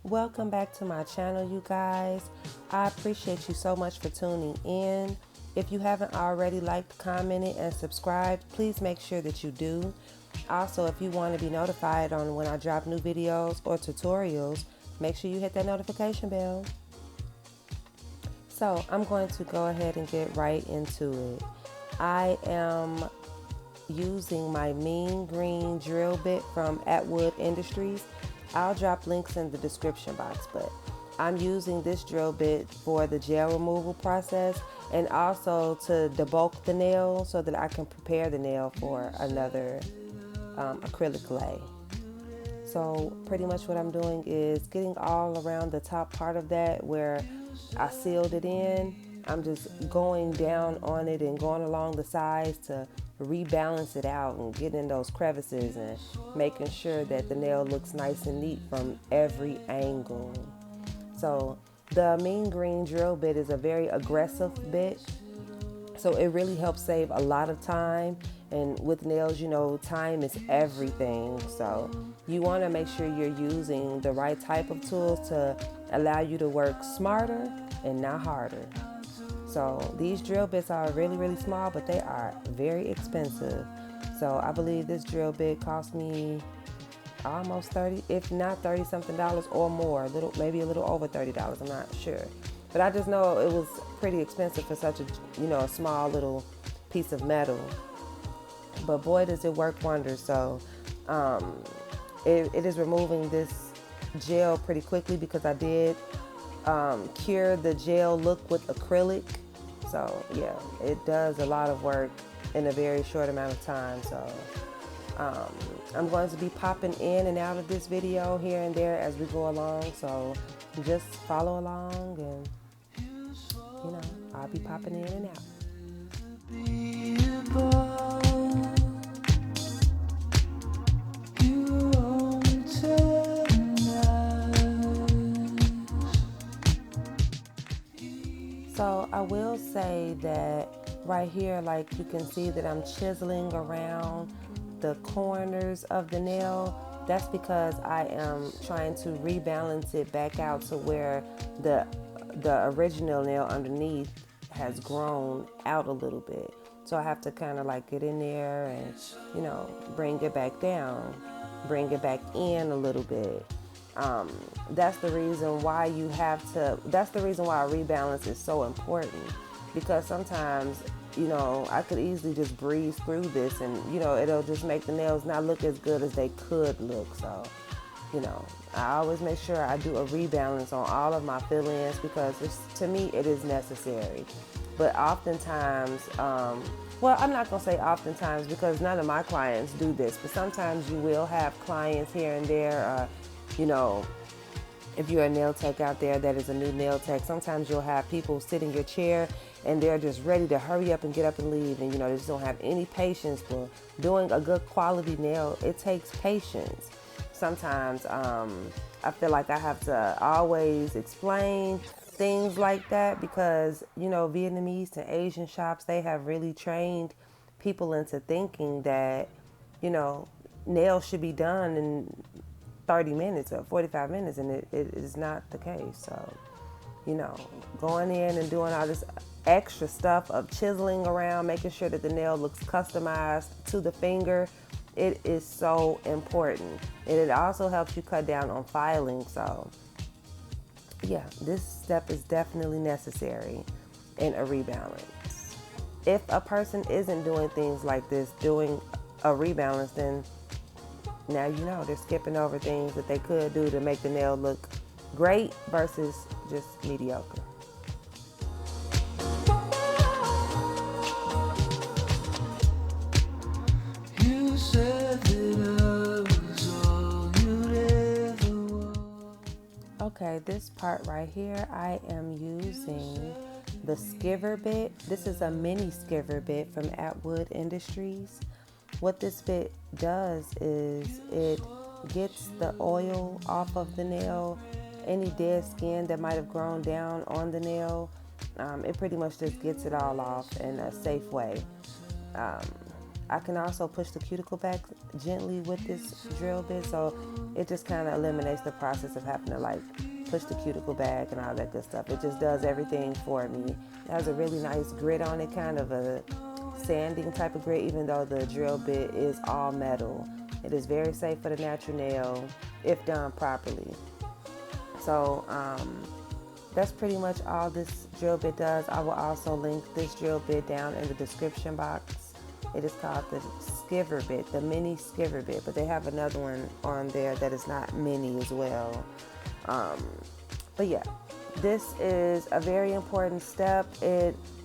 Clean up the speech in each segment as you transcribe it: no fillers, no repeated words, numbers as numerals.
Welcome back to my channel, you guys. I appreciate you so much for tuning in. If you haven't already liked, commented, and subscribed, please make sure that you do. Also, if you want to be notified on when I drop new videos or tutorials, make sure you hit that notification bell. So I'm going to go ahead and get right into it. I am using my mean green drill bit from Atwood Industries. I'll drop links in the description box, but I'm using this drill bit for the gel removal process and also to debulk the nail so that I can prepare the nail for another acrylic lay. So pretty much what I'm doing is getting all around the top part of that where I sealed it in. I'm just going down on it and going along the sides to rebalance it out and get in those crevices and making sure that the nail looks nice and neat from every angle. So the mean green drill bit is a very aggressive bit, so it really helps save a lot of time. And with nails, you know, time is everything. So you want to make sure you're using the right type of tools to allow you to work smarter and not harder. So these drill bits are really, really small, but they are very expensive. So I believe this drill bit cost me almost 30, if not 30 something dollars or more, maybe a little over $30. I'm not sure. But I just know it was pretty expensive for such a small little piece of metal. But boy, does it work wonders. So it is removing this gel pretty quickly because I did cure the gel look with acrylic. So yeah, it does a lot of work in a very short amount of time. So I'm going to be popping in and out of this video here and there as we go along. So just follow along and, I'll be popping in and out. So I will say that right here, like you can see that I'm chiseling around the corners of the nail. That's because I am trying to rebalance it back out to where the original nail underneath has grown out a little bit. So I have to kind of like get in there and, bring it back down, bring it back in a little bit. That's the reason why that's the reason why a rebalance is so important, because sometimes, I could easily just breeze through this and, it'll just make the nails not look as good as they could look. So, I always make sure I do a rebalance on all of my fill-ins because to me, it is necessary. But oftentimes, well, I'm not going to say oftentimes because none of my clients do this, but sometimes you will have clients here and there, if you're a nail tech out there that is a new nail tech, sometimes you'll have people sit in your chair and they're just ready to hurry up and get up and leave. And, they just don't have any patience for doing a good quality nail. It takes patience. Sometimes I feel like I have to always explain things like that because, Vietnamese and Asian shops, they have really trained people into thinking that, nails should be done in 30 minutes or 45 minutes, and it is not the case. So, going in and doing all this extra stuff of chiseling around, making sure that the nail looks customized to the finger, it is so important. And it also helps you cut down on filing. So, yeah, this step is definitely necessary in a rebalance. If a person isn't doing things like this, doing a rebalance, then now they're skipping over things that they could do to make the nail look great versus just mediocre. You said that I was all you'd ever want. Okay, this part right here, I am using the skiver bit. This is a mini skiver bit from Atwood Industries. What this bit does is it gets the oil off of the nail, any dead skin that might have grown down on the nail. It pretty much just gets it all off in a safe way. I can also push the cuticle back gently with this drill bit, so it just kind of eliminates the process of having to like push the cuticle back and all that good stuff. It just does everything for me. It has a really nice grit on it, kind of a sanding type of grit, even though the drill bit is all metal. It is very safe for the natural nail if done properly. So that's pretty much all this drill bit does. I will also link this drill bit down in the description box. It is called the skiver bit, the mini skiver bit, but they have another one on there that is not mini as well. But yeah, this is a very important step.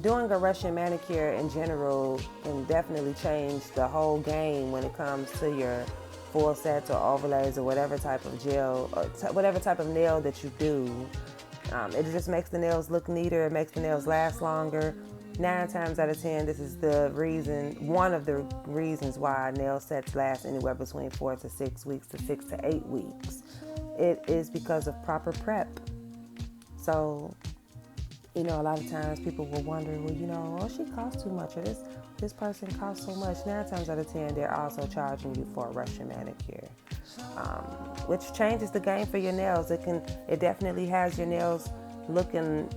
Doing a Russian manicure in general can definitely change the whole game when it comes to your full sets or overlays or whatever type of gel or whatever type of nail that you do. It just makes the nails look neater. It makes the nails last longer. 9 times out of 10, this is one of the reasons why nail sets last anywhere between 4 to 6 weeks to 6 to 8 weeks. It is because of proper prep. So, a lot of times people will wonder, well, she costs too much, or this person costs so much. 9 times out of 10, they're also charging you for a Russian manicure, which changes the game for your nails. It definitely has your nails looking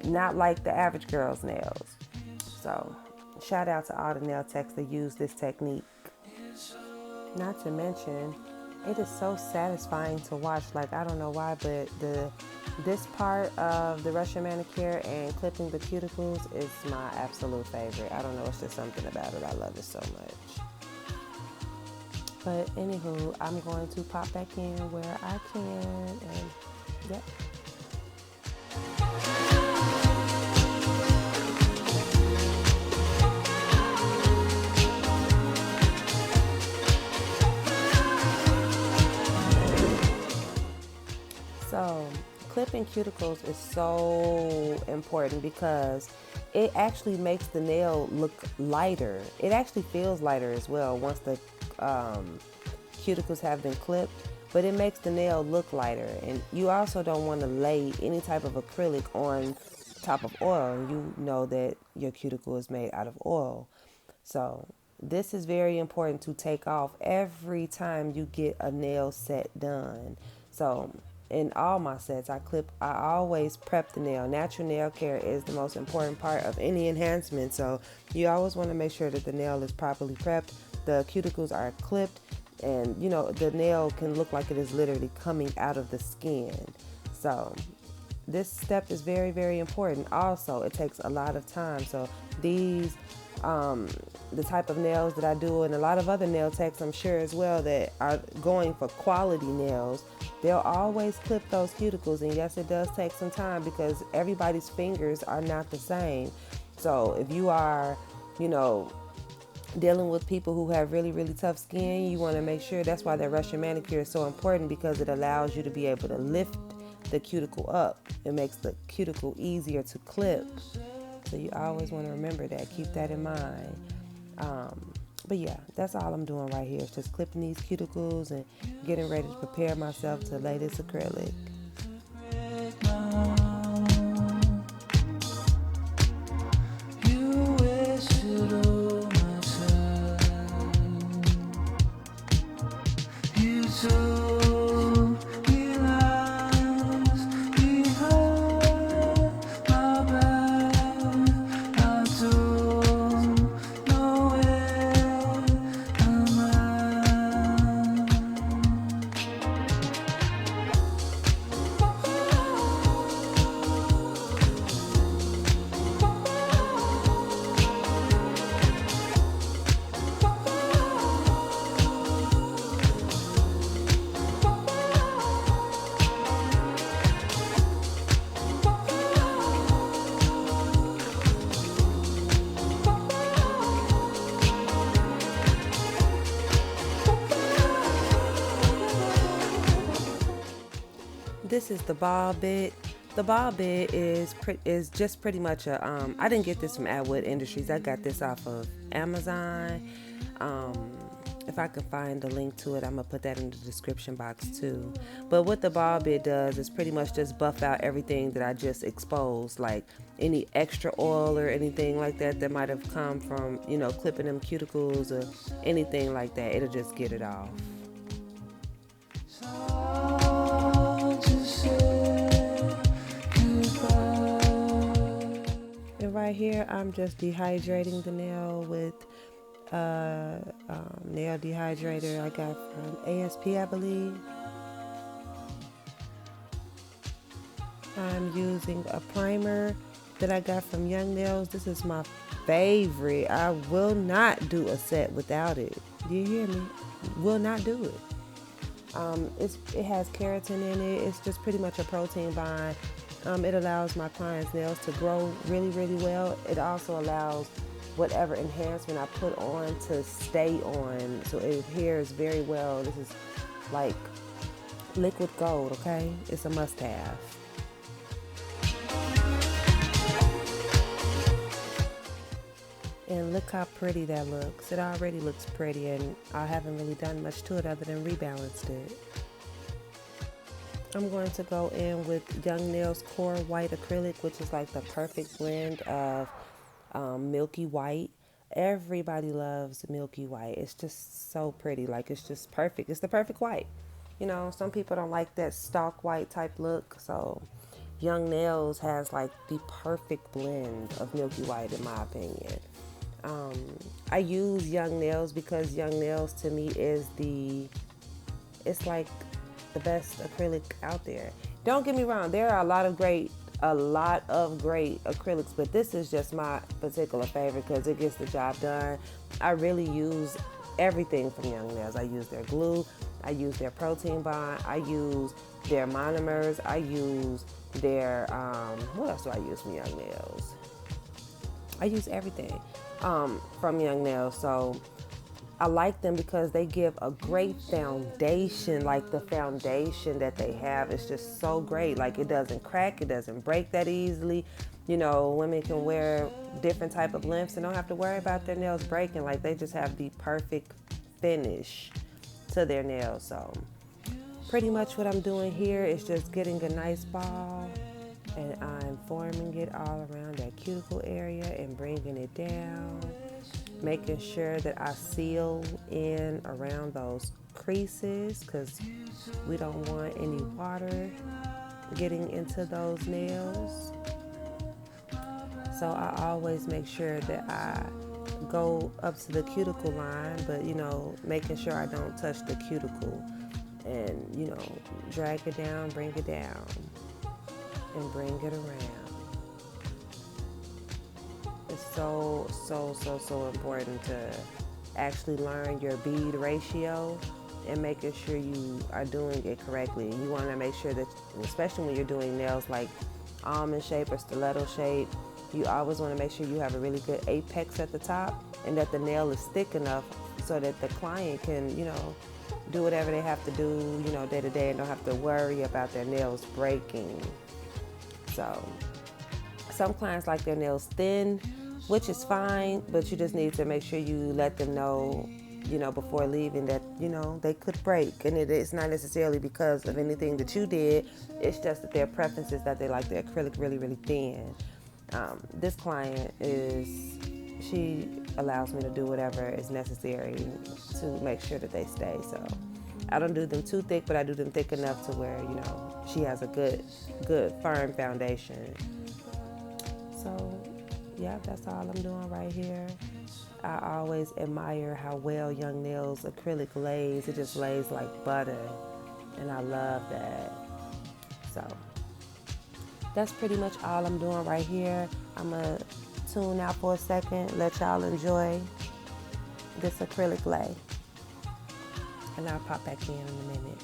not like the average girl's nails. So, shout out to all the nail techs that use this technique. Not to mention, it is so satisfying to watch. Like, I don't know why, but this part of the Russian manicure and clipping the cuticles is my absolute favorite. I don't know, it's just something about it. I love it so much. But anywho, I'm going to pop back in where I can, and yep. So, clipping cuticles is so important because it actually makes the nail look lighter. It actually feels lighter as well once the cuticles have been clipped, but it makes the nail look lighter. And you also don't want to lay any type of acrylic on top of oil. You know that your cuticle is made out of oil. So this is very important to take off every time you get a nail set done. So in all my sets, I always prep the nail. Natural nail care is the most important part of any enhancement. So you always want to make sure that the nail is properly prepped, the cuticles are clipped, and the nail can look like it is literally coming out of the skin. So this step is very, very important. Also, it takes a lot of time. So these the type of nails that I do, and a lot of other nail techs I'm sure as well that are going for quality nails, they'll always clip those cuticles. And yes, it does take some time because everybody's fingers are not the same. So if you are, dealing with people who have really, really tough skin, you want to make sure. That's why that Russian manicure is so important, because it allows you to be able to lift the cuticle up. It makes the cuticle easier to clip. So you always want to remember that. Keep that in mind. But yeah, that's all I'm doing right here. It's just clipping these cuticles and getting ready to prepare myself to lay this acrylic. This is the ball bit. The ball bit is just pretty much a, I didn't get this from Atwood Industries. I got this off of Amazon. If I can find the link to it, I'm going to put that in the description box too. But what the ball bit does is pretty much just buff out everything that I just exposed, like any extra oil or anything like that that might have come from, clipping them cuticles or anything like that. It'll just get it off. And right here, I'm just dehydrating the nail with nail dehydrator I got from ASP, I believe. I'm using a primer that I got from Young Nails. This is my favorite. I will not do a set without it. Do you hear me? Will not do it. It has keratin in it. It's just pretty much a protein bond. It allows my clients' nails to grow really, really well. It also allows whatever enhancement I put on to stay on, so it adheres very well. This is like liquid gold, okay? It's a must-have. And look how pretty that looks. It already looks pretty, and I haven't really done much to it other than rebalanced it. I'm going to go in with Young Nails Core White Acrylic, which is like the perfect blend of milky white. Everybody loves milky white. It's just so pretty. Like, it's just perfect. It's the perfect white. Some people don't like that stalk white type look, so Young Nails has like the perfect blend of milky white in my opinion. I use Young Nails because Young Nails to me is it's like the best acrylic out there. Don't get me wrong, there are a lot of great acrylics, but this is just my particular favorite because it gets the job done. I really use everything from Young Nails. I use their glue, I use their protein bond, I use their monomers, I use their what else do I use from Young Nails? I use everything from Young Nails. So I like them because they give a great foundation. Like, the foundation that they have is just so great. Like, it doesn't crack, it doesn't break that easily. Women can wear different type of lengths and don't have to worry about their nails breaking. Like, they just have the perfect finish to their nails. So pretty much what I'm doing here is just getting a nice ball, and I'm forming it all around that cuticle area and bringing it down, making sure that I seal in around those creases because we don't want any water getting into those nails. So I always make sure that I go up to the cuticle line, but making sure I don't touch the cuticle, and drag it down, bring it down, and bring it around. It's so important to actually learn your bead ratio and making sure you are doing it correctly. You want to make sure that, especially when you're doing nails like almond shape or stiletto shape, you always want to make sure you have a really good apex at the top and that the nail is thick enough so that the client can, do whatever they have to do, day to day, and don't have to worry about their nails breaking. So some clients like their nails thin, which is fine, but you just need to make sure you let them know, before leaving that, they could break. And it's not necessarily because of anything that you did. It's just that their preference is that they like the acrylic really, really thin. This client she allows me to do whatever is necessary to make sure that they stay. So I don't do them too thick, but I do them thick enough to where, she has a good, firm foundation. So, yeah, that's all I'm doing right here. I always admire how well Young Nails acrylic lays. It just lays like butter, and I love that. So that's pretty much all I'm doing right here. I'm going to tune out for a second, let y'all enjoy this acrylic lay, and I'll pop back in a minute.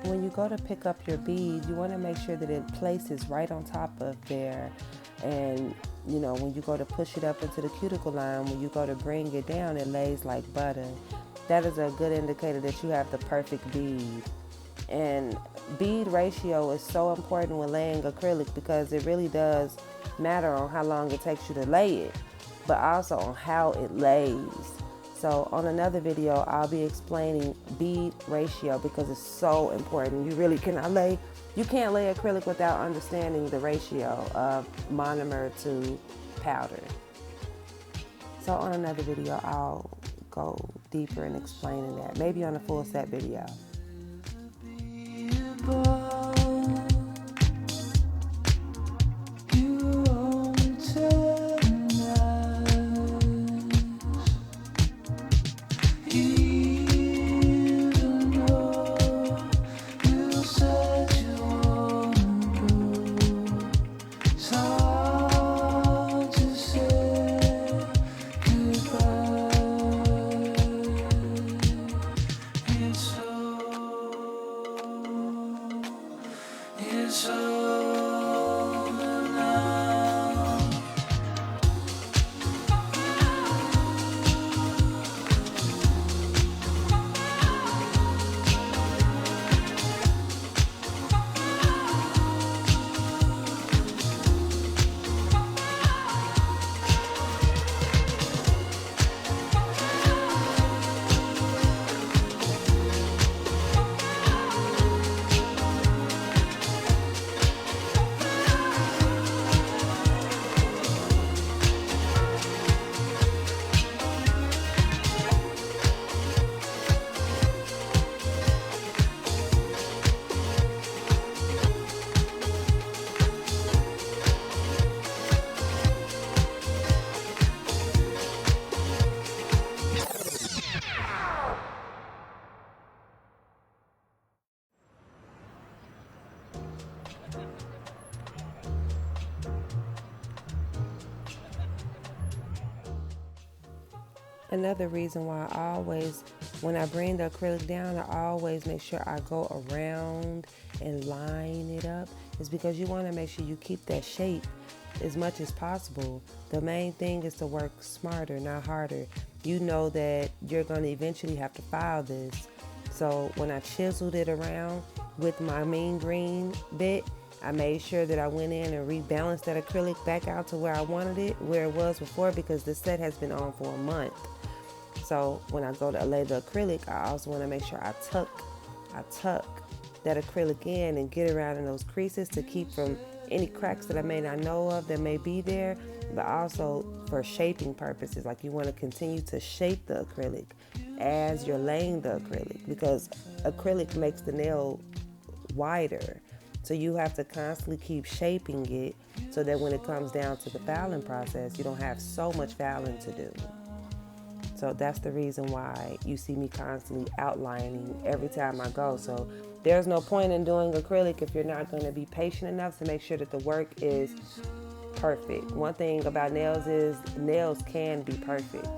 When you go to pick up your bead, you want to make sure that it places right on top of there. And you know, when you go to push it up into the cuticle line, when you go to bring it down, it lays like butter. That is a good indicator that you have the perfect bead. And bead ratio is so important when laying acrylic because it really does matter on how long it takes you to lay it, but also on how it lays. So on another video, I'll be explaining bead ratio because it's so important. You really you can't lay acrylic without understanding the ratio of monomer to powder. So on another video, I'll go deeper in explaining that, maybe on a full set video. Another reason why when I bring the acrylic down, I always make sure I go around and line it up is because you want to make sure you keep that shape as much as possible. The main thing is to work smarter, not harder. You know that you're going to eventually have to file this. So when I chiseled it around with my mean green bit, I made sure that I went in and rebalanced that acrylic back out to where I wanted it, where it was before, because the set has been on for a month. So when I go to lay the acrylic, I also want to make sure I tuck that acrylic in and get around in those creases to keep from any cracks that I may not know of that may be there, but also for shaping purposes. Like you want to continue to shape the acrylic as you're laying the acrylic, because acrylic makes the nail wider. So you have to constantly keep shaping it so that when it comes down to the filing process, you don't have so much filing to do. So that's the reason why you see me constantly outlining every time I go. So there's no point in doing acrylic if you're not going to be patient enough to make sure that the work is perfect. One thing about nails is nails can be perfect.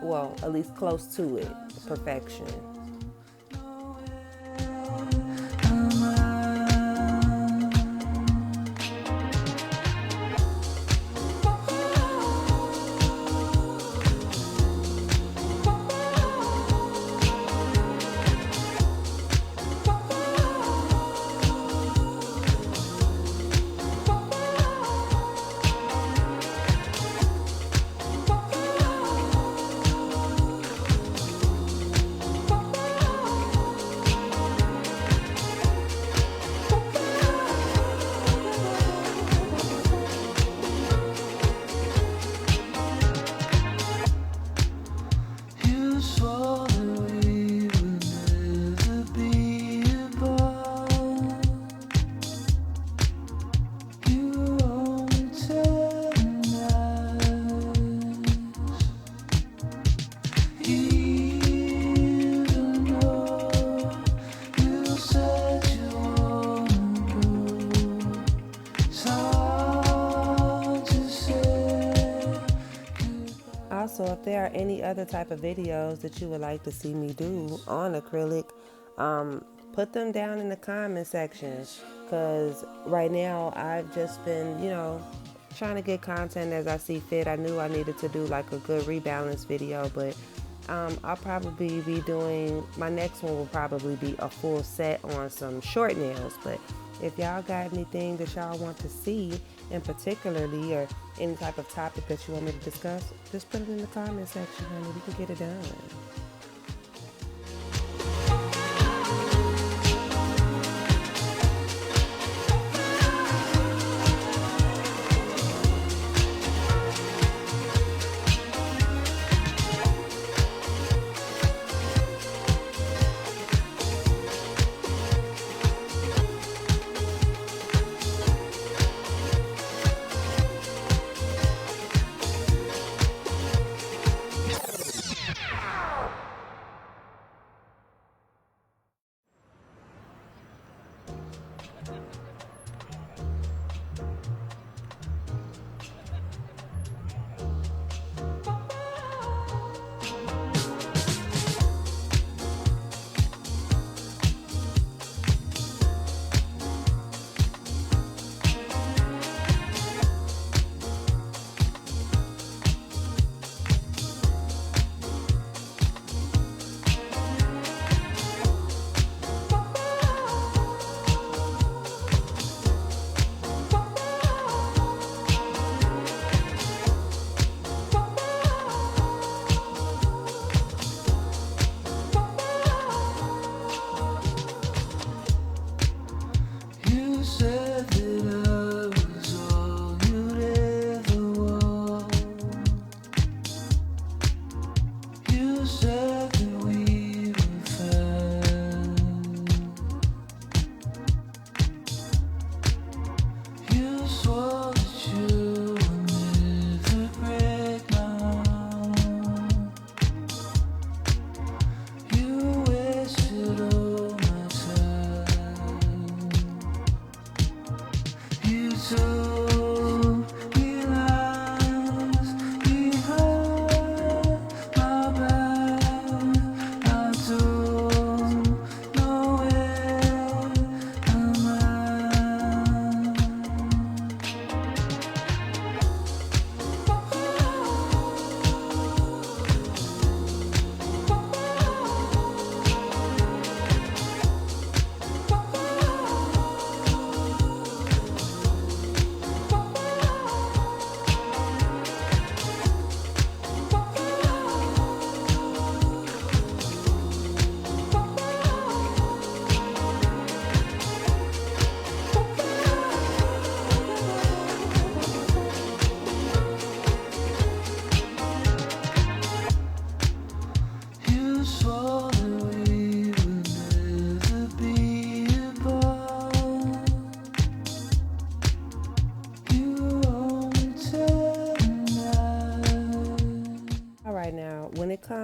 Well, at least close to it, perfection. Also, if there are any other type of videos that you would like to see me do on acrylic, put them down in the comment section, because right now I've just been, trying to get content as I see fit. I knew I needed to do like a good rebalance video, but I'll probably be doing, my next one will probably be a full set on some short nails. But if y'all got anything that y'all want to see in particularly, or any type of topic that you want me to discuss, just put it in the comment section, honey. We can get it done.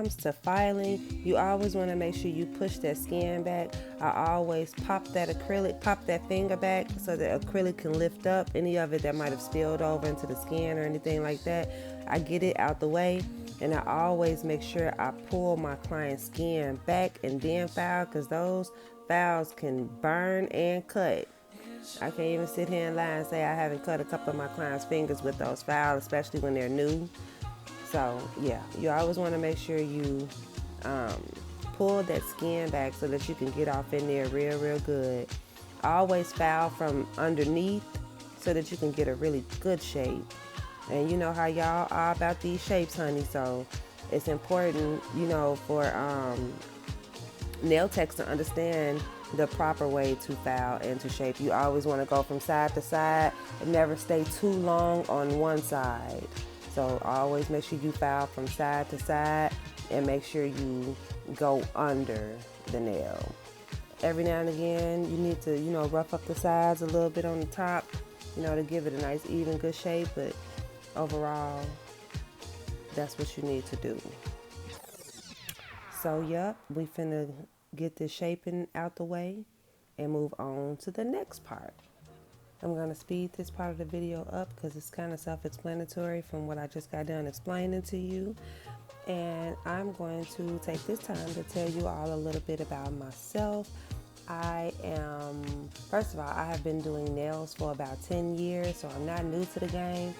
comes to filing, you always want to make sure you push that skin back. I always pop that finger back so that acrylic can lift up any of it that might have spilled over into the skin or anything like that. I get it out the way, and I always make sure I pull my client's skin back and then file, because those files can burn and cut. I can't even sit here and lie and say I haven't cut a couple of my clients' fingers with those files, especially when they're new. So yeah, you always want to make sure you pull that skin back so that you can get off in there real good. Always file from underneath so that you can get a really good shape. And you know how y'all are about these shapes, honey, so it's important, for nail techs to understand the proper way to file and to shape. You always want to go from side to side and never stay too long on one side. So always make sure you file from side to side and make sure you go under the nail. Every now and again, you need to, rough up the sides a little bit on the top, to give it a nice, even, good shape. But overall, that's what you need to do. So, yep, we finna get this shaping out the way and move on to the next part. I'm going to speed this part of the video up because it's kind of self-explanatory from what I just got done explaining to you. And I'm going to take this time to tell you all a little bit about myself. First of all, I have been doing nails for about 10 years, so I'm not new to the game,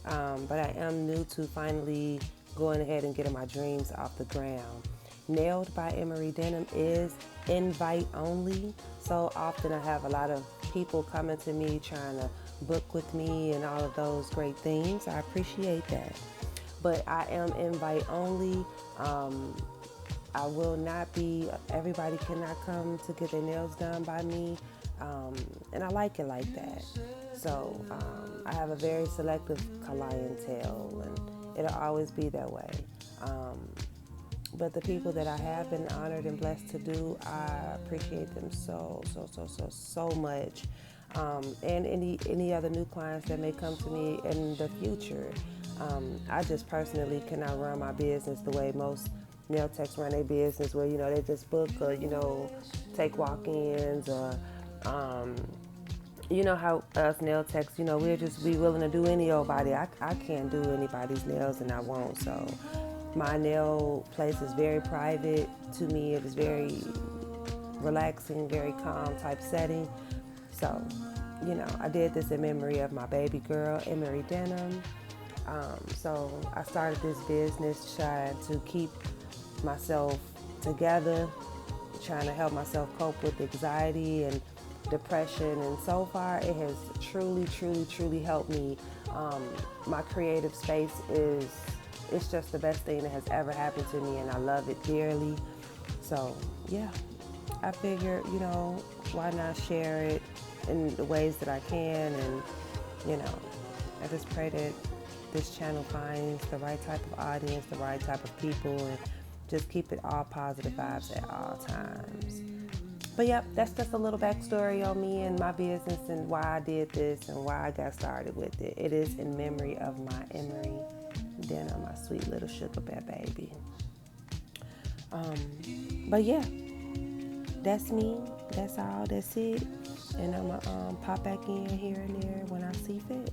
but I am new to finally going ahead and getting my dreams off the ground. Nailed by Emery Denim is invite only, so often I have a lot of people coming to me trying to book with me and all of those great things. I appreciate that, but I am invite only. I will not be, everybody cannot come to get their nails done by me, and I like it like that. So I have a very selective clientele, and it'll always be that way. But the people that I have been honored and blessed to do, I appreciate them so much. And any other new clients that may come to me in the future. I just personally cannot run my business the way most nail techs run their business, where, they just book or, take walk-ins, or, how us nail techs, we'll just be willing to do any old body. I can't do anybody's nails, and I won't. So my nail place is very private to me. It is very relaxing, very calm type setting. So, I did this in memory of my baby girl, Emery Denim. So I started this business trying to keep myself together, trying to help myself cope with anxiety and depression, and so far it has truly helped me. My creative space it's just the best thing that has ever happened to me, and I love it dearly. So yeah, I figured, why not share it in the ways that I can, and I just pray that this channel finds the right type of audience, the right type of people, and just keep it all positive vibes at all times. But yep, that's just a little backstory on me and my business and why I did this and why I got started with it. It is in memory of my Emery Denim, my sweet little sugar bear baby. But yeah, that's me. That's all. That's it. And I'm gonna pop back in here and there when I see fit.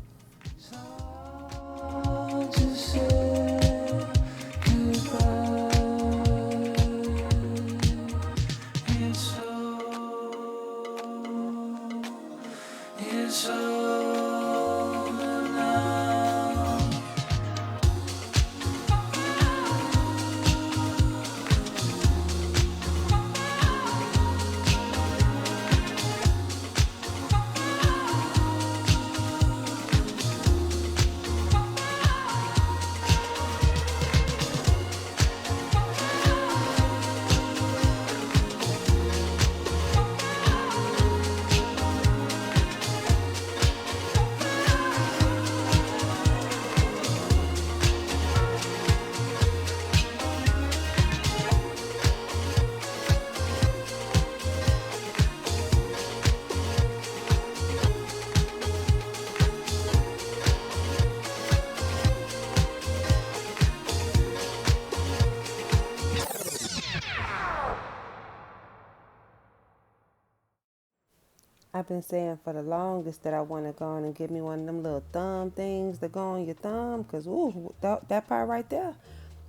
I've been saying for the longest that I want to go on and get me one of them little thumb things that go on your thumb. Because, ooh, that part right there,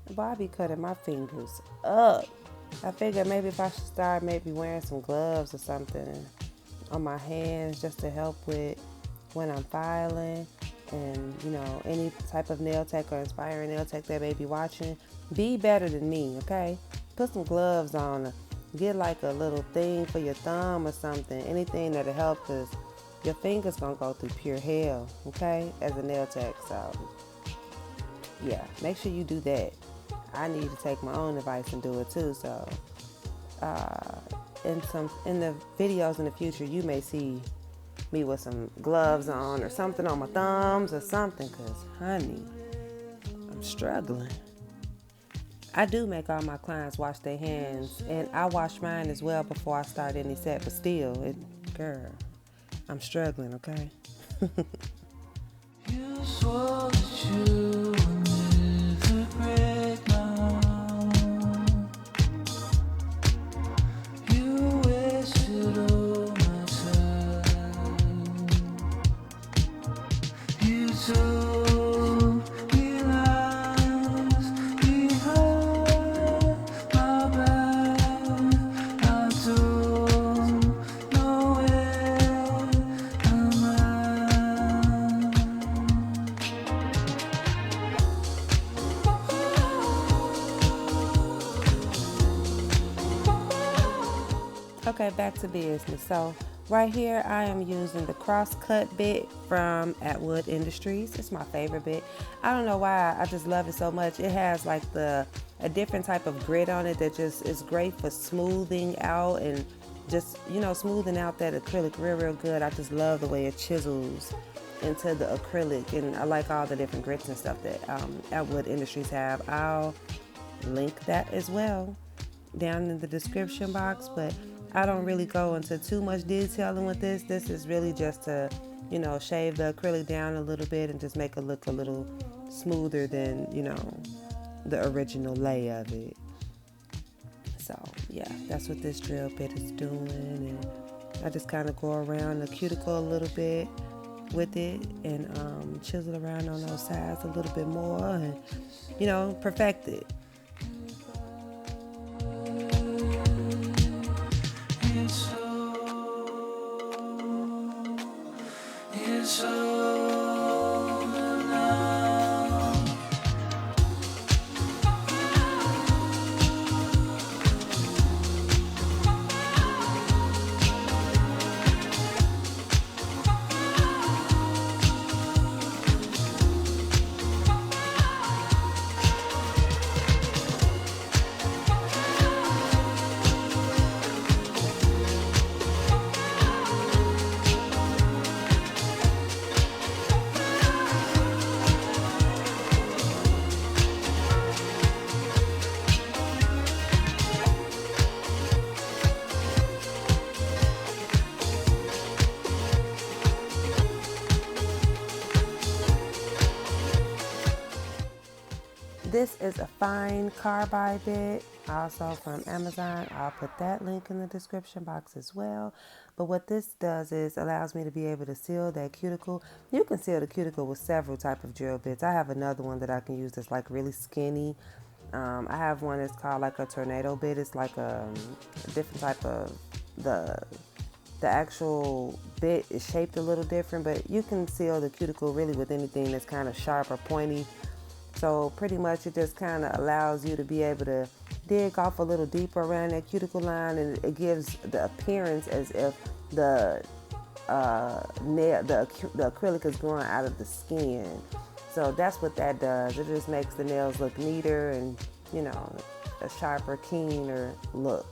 boy, I be cutting my fingers up. I figured maybe if I should start maybe wearing some gloves or something on my hands just to help with when I'm filing. And, any type of nail tech or inspiring nail tech that may be watching, be better than me, okay? Put some gloves on. Get like a little thing for your thumb or something. Anything that'll help, because your fingers gonna go through pure hell, okay? As a nail tech. So, yeah, make sure you do that. I need to take my own advice and do it too. So, uh, in the videos in the future, you may see me with some gloves on or something on my thumbs or something, because, honey, I'm struggling. I do make all my clients wash their hands, and I wash mine as well before I start any set, but still, girl, I'm struggling, okay? You swore that you would never break my heart. You wasted all my time. You told me lies behind my back. I don't know where am I. Okay, back to business. So right here, I am using the cross-cut bit from Atwood Industries. It's my favorite bit. I don't know why, I just love it so much. It has like a different type of grit on it that just is great for smoothing out and just, smoothing out that acrylic real good. I just love the way it chisels into the acrylic, and I like all the different grits and stuff that Atwood Industries have. I'll link that as well down in the description box, but I don't really go into too much detailing with this. This is really just to, shave the acrylic down a little bit and just make it look a little smoother than, the original lay of it. So, yeah, that's what this drill bit is doing. And I just kind of go around the cuticle a little bit with it and chisel around on those sides a little bit more and, perfect it. This is a fine carbide bit, also from Amazon. I'll put that link in the description box as well. But what this does is allows me to be able to seal that cuticle. You can seal the cuticle with several type of drill bits. I have another one that I can use that's like really skinny. I have one that's called like a tornado bit. It's like a different type of the actual bit is shaped a little different, but you can seal the cuticle really with anything that's kind of sharp or pointy. So pretty much it just kind of allows you to be able to dig off a little deeper around that cuticle line, and it gives the appearance as if the acrylic is growing out of the skin. So that's what that does. It just makes the nails look neater and, a sharper, keener look.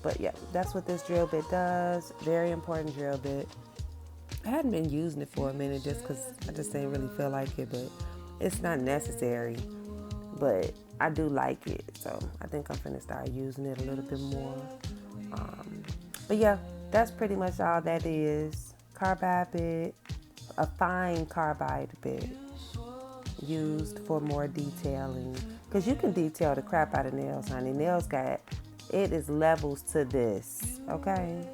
But yeah, that's what this drill bit does. Very important drill bit. I hadn't been using it for a minute just because I just didn't really feel like it, but it's not necessary, but I do like it, so I think I'm finna start using it a little bit more. But yeah, that's pretty much all that is. Carbide bit, a fine carbide bit used for more detailing, because you can detail the crap out of nails, honey. Nails it is levels to this, okay?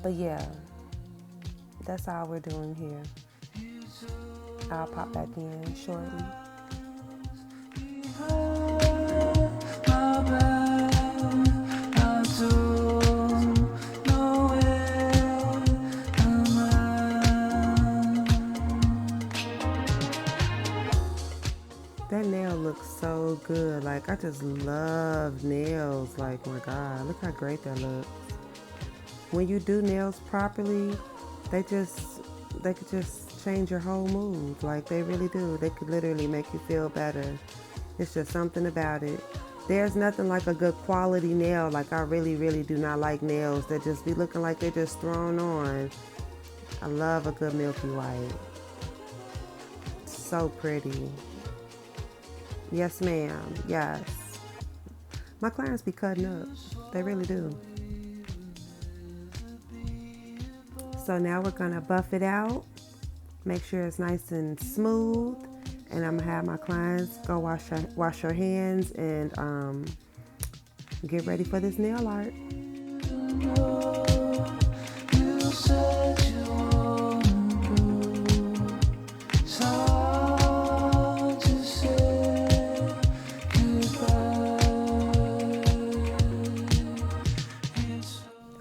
But yeah, that's all we're doing here. I'll pop back in shortly. That nail looks so good. Like, I just love nails. Like, my God, look how great that looks. When you do nails properly, they could just change your whole mood. Like, they really do. They could literally make you feel better. It's just something about it. There's nothing like a good quality nail. Like, I really, really do not like nails that just be looking like they're just thrown on. I love a good milky white. So pretty. Yes, ma'am. Yes. My clients be cutting up. They really do. So now we're going to buff it out. Make sure it's nice and smooth. And I'm going to have my clients go wash your hands and get ready for this nail art.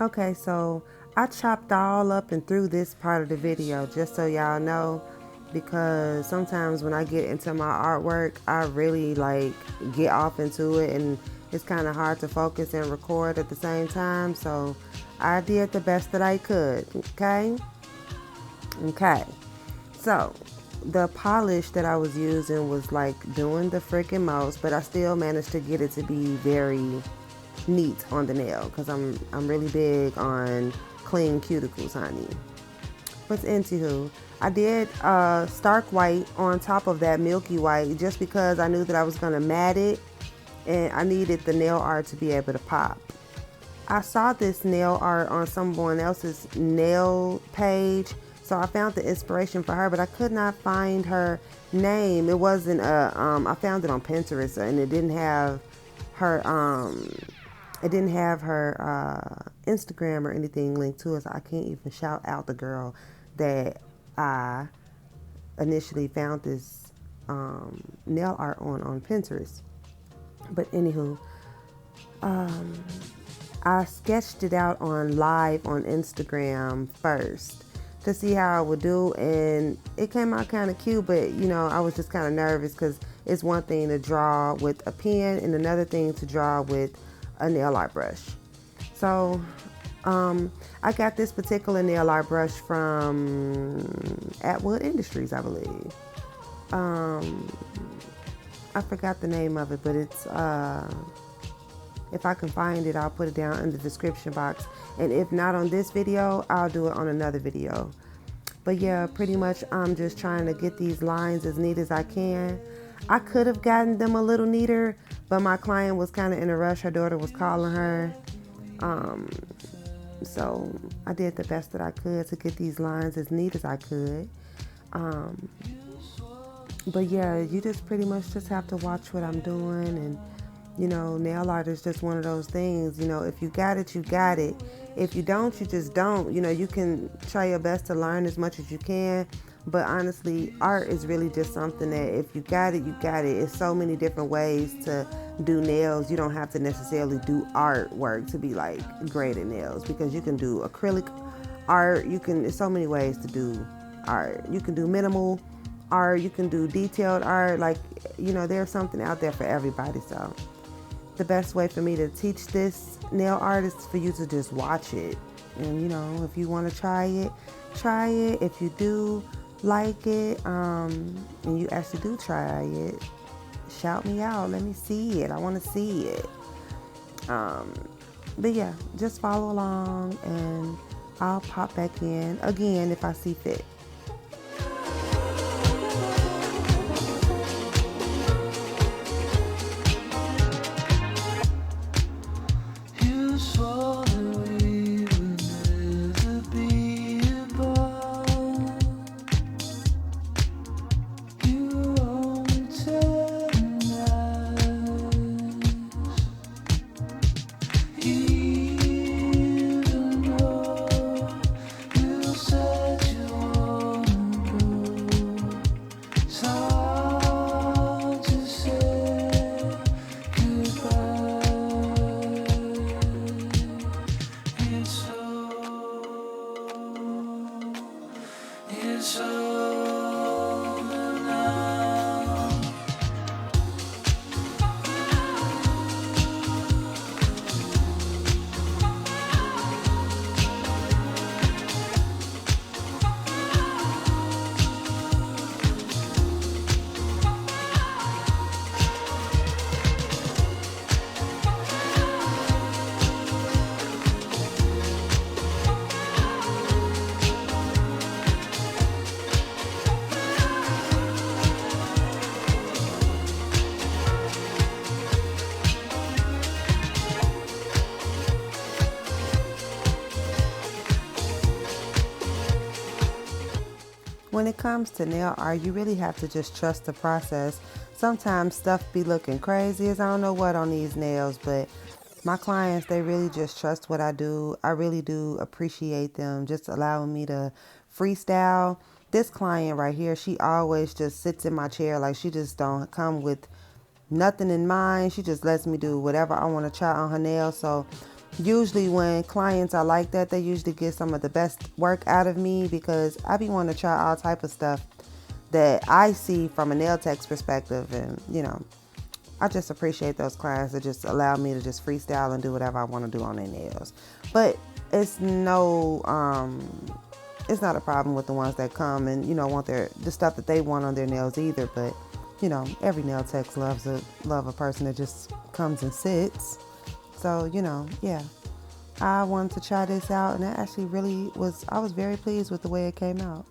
Okay, so I chopped all up and through this part of the video just so y'all know, because sometimes when I get into my artwork, I really like get off into it and it's kind of hard to focus and record at the same time. So I did the best that I could. Okay. So the polish that I was using was like doing the freaking most, but I still managed to get it to be very neat on the nail because I'm really big on clean cuticles, honey. But anywho, I did stark white on top of that milky white just because I knew that I was gonna mat it and I needed the nail art to be able to pop. I saw this nail art on someone else's nail page, so I found the inspiration for her, but I could not find her name. It wasn't I found it on Pinterest and it didn't have her Instagram or anything linked to it, so I can't even shout out the girl that I initially found this nail art on Pinterest. But anywho, I sketched it out on live on Instagram first to see how I would do, and it came out kind of cute, but you know, I was just kind of nervous because it's one thing to draw with a pen and another thing to draw with a nail art brush. So I got this particular nail art brush from Atwood Industries, I believe. I forgot the name of it, but it's if I can find it, I'll put it down in the description box. And if not on this video, I'll do it on another video. But yeah, pretty much I'm just trying to get these lines as neat as I can. I could have gotten them a little neater, but my client was kind of in a rush. Her daughter was calling her. So I did the best that I could to get these lines as neat as I could. But yeah, you just pretty much just have to watch what I'm doing. And, you know, nail art is just one of those things. You know, if you got it, you got it. If you don't, you just don't. You know, you can try your best to learn as much as you can. But honestly, art is really just something that if you got it, you got it. It's so many different ways to do nails. You don't have to necessarily do artwork to be like great at nails, because you can do acrylic art. There's so many ways to do art. You can do minimal art. You can do detailed art. Like, you know, there's something out there for everybody. So the best way for me to teach this nail art is for you to just watch it. And, you know, if you want to try it, try it. If you do like it, and you actually do try it, shout me out. Let me see it. I want to see it. But yeah, just follow along and I'll pop back in again if I see fit. when it comes to nail art, you really have to just trust the process. Sometimes stuff be looking crazy as I don't know what on these nails, but my clients, they really just trust what I do. I really do appreciate them just allowing me to freestyle. This client right here, she always just sits in my chair, like she just don't come with nothing in mind. She just lets me do whatever I want to try on her nails. So usually when clients are like that, they usually get some of the best work out of me, because I be wanting to try all type of stuff that I see from a nail tech's perspective. And I just appreciate those clients that just allow me to just freestyle and do whatever I want to do on their nails. But it's it's not a problem with the ones that come and want the stuff that they want on their nails either. But every nail tech loves a person that just comes and sits. So yeah, I wanted to try this out, and it actually I was very pleased with the way it came out.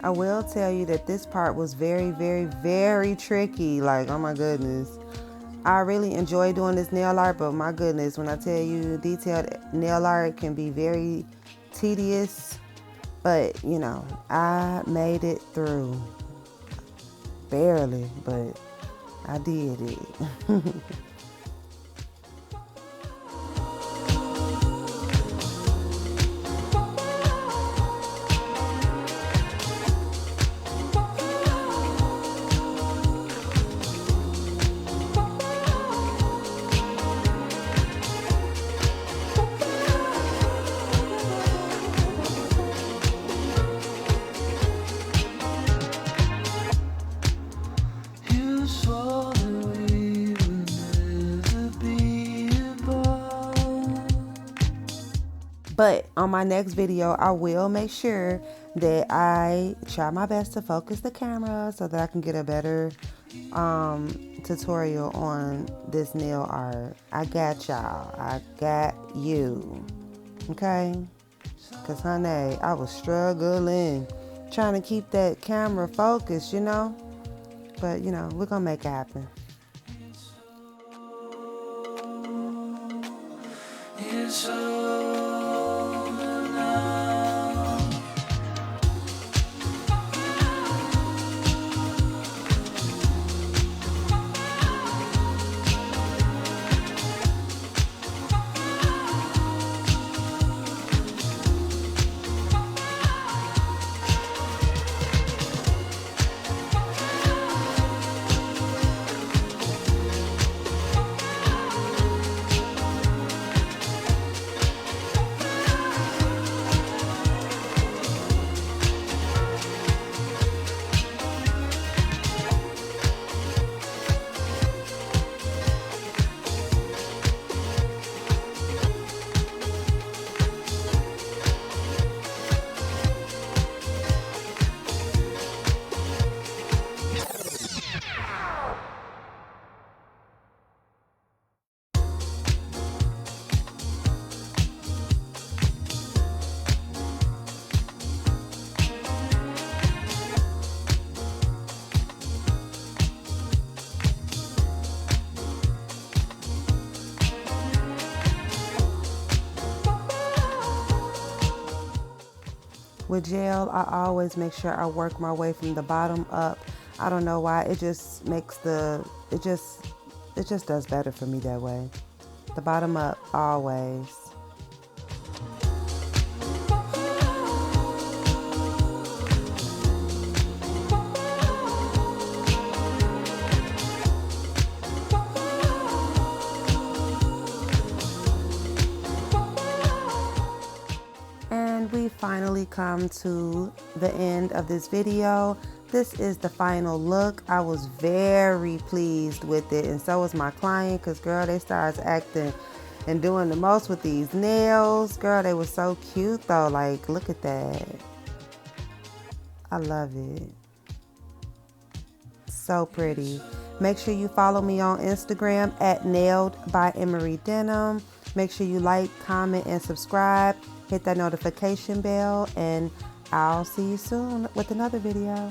I will tell you that this part was very, very, very tricky. Like, oh my goodness. I really enjoy doing this nail art, but my goodness, when I tell you detailed nail art can be very tedious. But, I made it through. Barely, but I did it. But on my next video, I will make sure that I try my best to focus the camera so that I can get a better tutorial on this nail art. I got y'all. I got you. Okay? Because, honey, I was struggling trying to keep that camera focused, But, we're going to make it happen. With gel, I always make sure I work my way from the bottom up. I don't know why, it just makes it just does better for me that way. The bottom up, always. We finally come to the end of this video. This is the final look. I was very pleased with it, and so was my client, because girl, they started acting and doing the most with these nails. Girl, they were so cute though. Like, look at that. I love it. So pretty. Make sure you follow me on Instagram at Nailed by Emery Denim. Make sure you like, comment, and subscribe. Hit that notification bell, and I'll see you soon with another video.